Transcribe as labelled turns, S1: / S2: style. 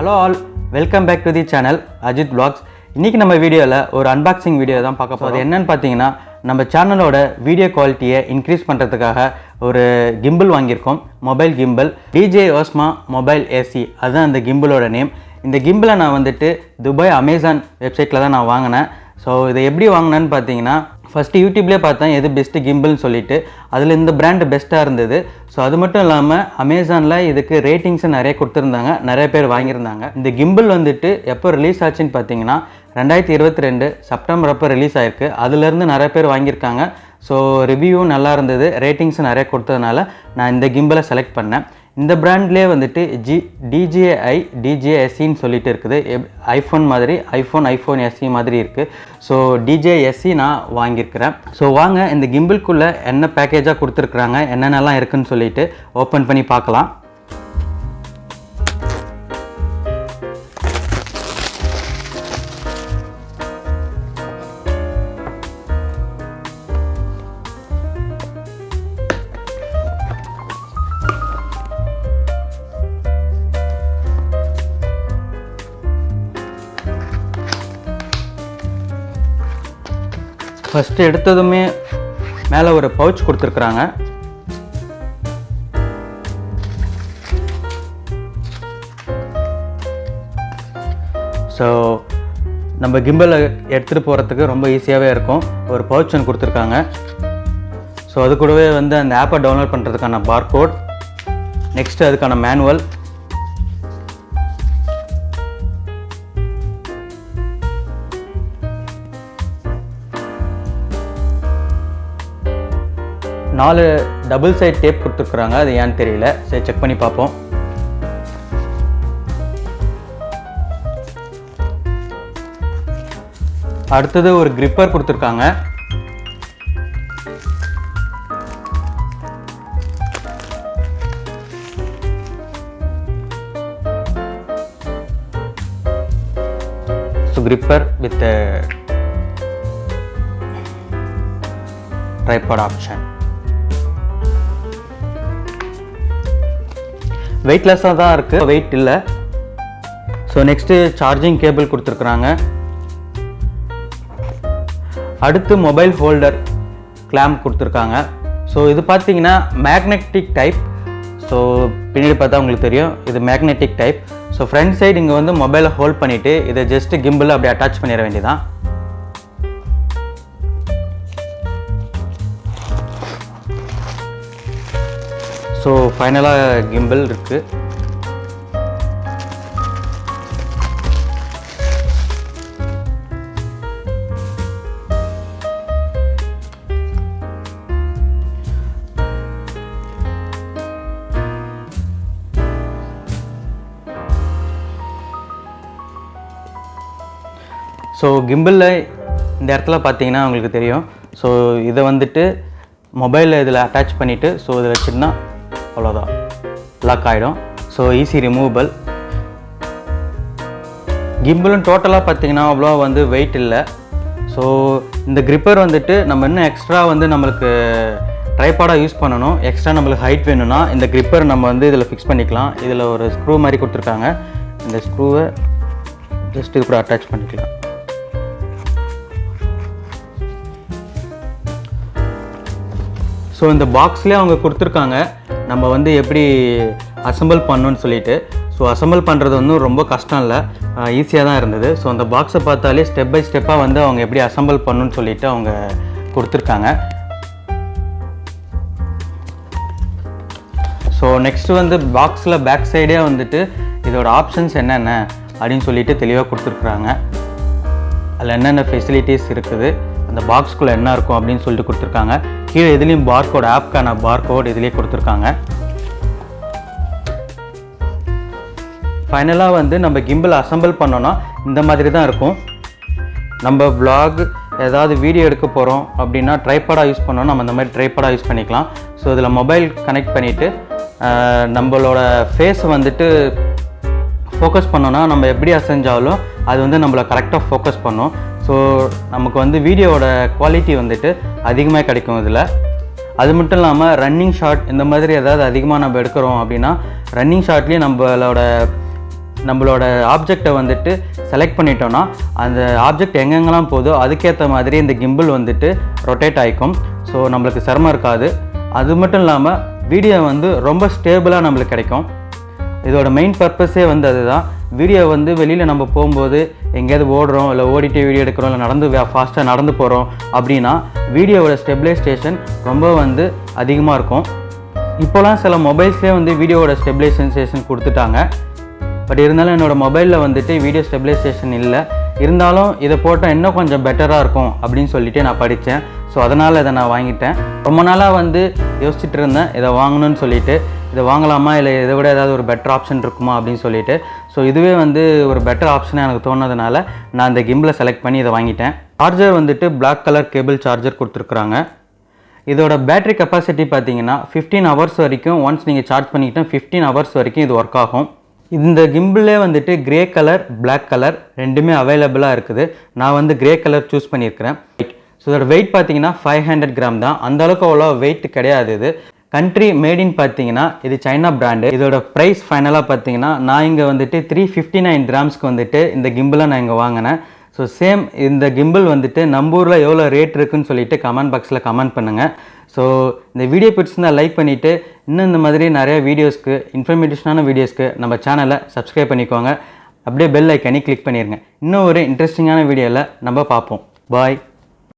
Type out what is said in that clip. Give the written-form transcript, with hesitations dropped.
S1: Hello all, welcome back to the channel Ajit Vlogs. இன்னைக்கு நம்ம வீடியோல ஒரு அன்பாக்சிங் வீடியோ தான் பார்க்க போறோம். என்னன்னு பாத்தீங்கன்னா நம்ம சேனலோட வீடியோ குவாலிட்டியை இன்க்ரீஸ் பண்றதுக்காக ஒரு gimbal வாங்கியிருக்கோம். Mobile gimbal DJI OSMO mobile AC அதுதான் அந்த gimbaloட நேம். இந்த gimbal நான் வந்துட்டு துபாய் அமேசான் வெப்சைட்ல தான் நான் வாங்கினேன். ஸோ இதை எப்படி வாங்கினேன்னு பார்த்தீங்கன்னா ஃபஸ்ட்டு யூடியூப்லேயே பார்த்தேன் எது பெஸ்ட்டு கிம்பிள்னு சொல்லிட்டு அதில் இந்த பிராண்டு பெஸ்ட்டாக இருந்தது. ஸோ அது மட்டும் இல்லாமல் அமேசானில் இதுக்கு ரேட்டிங்ஸும் நிறைய கொடுத்துருந்தாங்க, நிறைய பேர் வாங்கியிருந்தாங்க. இந்த கிம்பிள் வந்துட்டு எப்போ ரிலீஸ் ஆச்சுன்னு பார்த்தீங்கன்னா 2022 செப்டம்பர் அப்போ ரிலீஸ் ஆகிருக்கு. அதுலேருந்து நிறைய பேர் வாங்கியிருக்காங்க. ஸோ ரிவ்யூவும் நல்லா இருந்தது, ரேட்டிங்ஸும் நிறைய கொடுத்ததுனால நான் இந்த கிம்பிளை செலக்ட் பண்ணேன். இந்த பிராண்ட்லேயே வந்துட்டு DJI SEன்னு சொல்லிட்டு இருக்குது. ஐஃபோன் மாதிரி ஐஃபோன் SE மாதிரி இருக்குது. ஸோ DJI SE நான் வாங்கியிருக்கிறேன். ஸோ வாங்க இந்த கிம்பிள்குள்ளே என்ன பேக்கேஜாக கொடுத்துருக்குறாங்க, என்னென்னலாம் இருக்குதுன்னு சொல்லிட்டு ஓப்பன் பண்ணி பார்க்கலாம். ஃபஸ்ட்டு எடுத்ததுமே மேலே ஒரு பவுச் கொடுத்துருக்குறாங்க. ஸோ நம்ம கிம்பலை எடுத்துகிட்டு போகிறதுக்கு ரொம்ப ஈஸியாகவே இருக்கும். ஒரு பவுச் ஒன்று கொடுத்துருக்காங்க. ஸோ அது கூடவே வந்து அந்த ஆப்பை டவுன்லோட் பண்ணுறதுக்கான பார்கோட், நெக்ஸ்ட்டு அதுக்கான மேனுவல், நாலு டபுள் சைட் டேப் கொடுத்துருக்குறாங்க. அது ஏன்னு தெரியல, சரி செக் பண்ணி பார்ப்போம். அடுத்தது ஒரு கிரிப்பர் கொடுத்துருக்காங்க. So gripper with tripod option. வெயிட்லெஸ்ஸாக தான் இருக்குது, வெயிட் இல்லை. ஸோ நெக்ஸ்ட்டு சார்ஜிங் கேபிள் கொடுத்துருக்குறாங்க. அடுத்து மொபைல் ஹோல்டர் கிளாம்ப் கொடுத்துருக்காங்க. ஸோ இது பார்த்தீங்கன்னா மேக்னெட்டிக் டைப். ஸோ பின்னாடி பார்த்தா உங்களுக்கு தெரியும் இது magnetic type. So front side இங்கே வந்து மொபைலை ஹோல்ட் பண்ணிவிட்டு இதை ஜஸ்ட்டு கிம்பிள் அப்படி அட்டாச் பண்ணிட வேண்டியதான். ஸோ ஃபைனலாக கிம்பிள் இருக்குது. ஸோ கிம்பிளில் இந்த இடத்துல பார்த்தீங்கன்னா உங்களுக்கு தெரியும். ஸோ இதை வந்துட்டு மொபைலில் இதில் அட்டாச் பண்ணிவிட்டு ஸோ இதில் வச்சுன்னா அவ்வளோதான், லாக் ஆகிடும். So easy removable. கிம்பிளும் டோட்டலாக பார்த்தீங்கன்னா அவ்வளோ வந்து வெயிட் இல்லை. ஸோ இந்த கிரிப்பர் வந்துட்டு நம்ம இன்னும் எக்ஸ்ட்ரா வந்து நம்மளுக்கு ட்ரைபாடாக யூஸ் பண்ணணும், எக்ஸ்ட்ரா நம்மளுக்கு ஹைட் வேணும்னா இந்த கிரிப்பர் நம்ம வந்து இதில் ஃபிக்ஸ் பண்ணிக்கலாம். இதில் ஒரு ஸ்க்ரூ மாதிரி கொடுத்துருக்காங்க. இந்த ஸ்க்ரூவை ஜஸ்ட் இது கூட அட்டாச் பண்ணிக்கலாம். ஸோ இந்த பாக்ஸ்லேயே அவங்க கொடுத்துருக்காங்க நம்ம வந்து எப்படி அசம்பிள் பண்ணணும்னு சொல்லிட்டு. ஸோ அசம்பிள் பண்ணுறது ஒன்றும் ரொம்ப கஷ்டம் இல்லை, ஈஸியாக தான் இருந்தது. ஸோ அந்த பாக்ஸை பார்த்தாலே ஸ்டெப் பை ஸ்டெப்பாக வந்து அவங்க எப்படி அசம்பிள் பண்ணணும்னு சொல்லிட்டு அவங்க கொடுத்துருக்காங்க. ஸோ நெக்ஸ்ட்டு வந்து பாக்ஸில் பேக் சைடே வந்துட்டு இதோட ஆப்ஷன்ஸ் என்னென்ன அப்படின்னு சொல்லிட்டு தெளிவாக கொடுத்துருக்குறாங்க. அதில் என்னென்ன ஃபெசிலிட்டிஸ் இருக்குது, அந்த பாக்ஸ்குள்ளே என்ன இருக்கும் அப்படின்னு சொல்லிட்டு கொடுத்துருக்காங்க. கீழே இதுலேயும் பார்கோட், ஆப்க்கான பார்கோட் இதுலேயே கொடுத்துருக்காங்க. ஃபைனலாக வந்து நம்ம கிம்பிள் அசம்பிள் பண்ணோன்னா இந்த மாதிரி தான் இருக்கும். நம்ம vlog ஏதாவது வீடியோ எடுக்க போகிறோம் அப்படின்னா ட்ரைபாடாக யூஸ் பண்ணோம், நம்ம இந்த மாதிரி ட்ரைபாடாக யூஸ் பண்ணிக்கலாம். ஸோ இதில் மொபைல் கனெக்ட் பண்ணிவிட்டு நம்மளோட ஃபேஸை வந்துட்டு ஃபோக்கஸ் பண்ணோன்னா நம்ம எப்படி அசைஞ்சாலும் அது வந்து நம்மளை கரெக்டாக ஃபோக்கஸ் பண்ணும். ஸோ நமக்கு வந்து வீடியோவோட குவாலிட்டி வந்துட்டு அதிகமாக கிடைக்கும் இதில். அது மட்டும் இல்லாமல் ரன்னிங் ஷாட் இந்த மாதிரி ஏதாவது அதிகமாக நம்ம எடுக்கிறோம் அப்படின்னா ரன்னிங் ஷாட்லேயும் நம்மளோட நம்மளோட ஆப்ஜெக்டை வந்துட்டு செலக்ட் பண்ணிட்டோன்னா அந்த ஆப்ஜெக்ட் எங்கெங்கெல்லாம் போதோ அதுக்கேற்ற மாதிரி இந்த கிம்பிள் வந்துட்டு ரொட்டேட் ஆகிக்கும். ஸோ நம்மளுக்கு சிரமம் இருக்காது. அது மட்டும் இல்லாமல் வீடியோ வந்து ரொம்ப ஸ்டேபிளாக நம்மளுக்கு கிடைக்கும். இதோட மெயின் பர்பஸே வந்து அதுதான். வீடியோ வந்து வெளியில் நம்ம போகும்போது எங்கேயாவது ஓடுறோம், இல்லை ஓடிட்டு வீடியோ எடுக்கிறோம், இல்லை நடந்து ஃபாஸ்ட்டாக நடந்து போகிறோம் அப்படின்னா வீடியோவோட ஸ்டெபிலைசேஷன் ரொம்ப வந்து அதிகமாக இருக்கும். இப்போலாம் சில மொபைல்ஸ்லேயே வந்து வீடியோவோட ஸ்டெபிலைசேஷன் கொடுத்துட்டாங்க. பட் இருந்தாலும் என்னோடய மொபைலில் வந்துட்டு வீடியோ ஸ்டெபிலைசேஷன் இல்லை. இருந்தாலும் இதை போட்டால் இன்னும் கொஞ்சம் பெட்டராக இருக்கும் அப்படின்னு சொல்லிட்டு நான் படித்தேன். ஸோ அதனால் இதை நான் வாங்கிட்டேன். ரொம்ப நாளாக வந்து யோசிச்சுட்டு இருந்தேன் இதை வாங்கணும்னு சொல்லிட்டு. இதை வாங்கலாமா இல்லை இதை விட ஏதாவது ஒரு பெட்டர் ஆப்ஷன் இருக்குமா அப்படின்னு சொல்லிட்டு. ஸோ இதுவே வந்து ஒரு பெட்டர் ஆப்ஷனாக எனக்கு தோணுனதுனால நான் இந்த கிம்பிளை செலக்ட் பண்ணி இதை வாங்கிட்டேன். சார்ஜர் வந்துட்டு Black கலர் கேபிள் சார்ஜர் கொடுத்துருக்குறாங்க. இதோட பேட்டரி கெப்பாசிட்டி பார்த்தீங்கன்னா 15 ஹவர்ஸ் வரைக்கும் ஒன்ஸ் நீங்கள் சார்ஜ் பண்ணிக்கிட்டால் 15 ஹவர்ஸ் வரைக்கும் இது ஒர்க் ஆகும். இந்த கிம்பிளே வந்துட்டு கிரே கலர் Black கலர் ரெண்டுமே அவைலபிளாக இருக்குது. நான் வந்து கிரே கலர் சூஸ் பண்ணியிருக்கிறேன். ஸோ இதோட வெயிட் பார்த்தீங்கன்னா 500 கிராம் தான். அந்தளவுக்கு அவ்வளோ வெயிட் கிடையாது. இது கண்ட்ரி மேடின் பார்த்தீங்கன்னா இது சைனா பிராண்டு. இதோட ப்ரைஸ் ஃபைனலாக பார்த்தீங்கன்னா நான் இங்கே வந்துட்டு 359 கிராம்ஸ்க்கு வந்துட்டு இந்த கிம்பிளை நான் இங்கே வாங்கினேன். ஸோ சேம் இந்த கிம்பிள் வந்துட்டு நம்ம ஊரில் எவ்வளோ ரேட் இருக்குன்னு சொல்லிட்டு கமெண்ட் பாக்ஸில் கமெண்ட் பண்ணுங்கள். ஸோ இந்த வீடியோ பிடிச்சிருந்தா லைக் பண்ணிவிட்டு இன்னும் இந்த மாதிரி நிறைய வீடியோஸ்க்கு இன்ஃபர்மேட்டிவான வீடியோஸ்க்கு நம்ம சேனலை சப்ஸ்கிரைப் பண்ணிக்கோங்க. அப்படியே பெல் ஐக்கானி கிளிக் பண்ணிடுங்க. இன்னும் ஒரு இன்ட்ரெஸ்டிங்கான வீடியோவில் நம்ம பார்ப்போம். பாய்.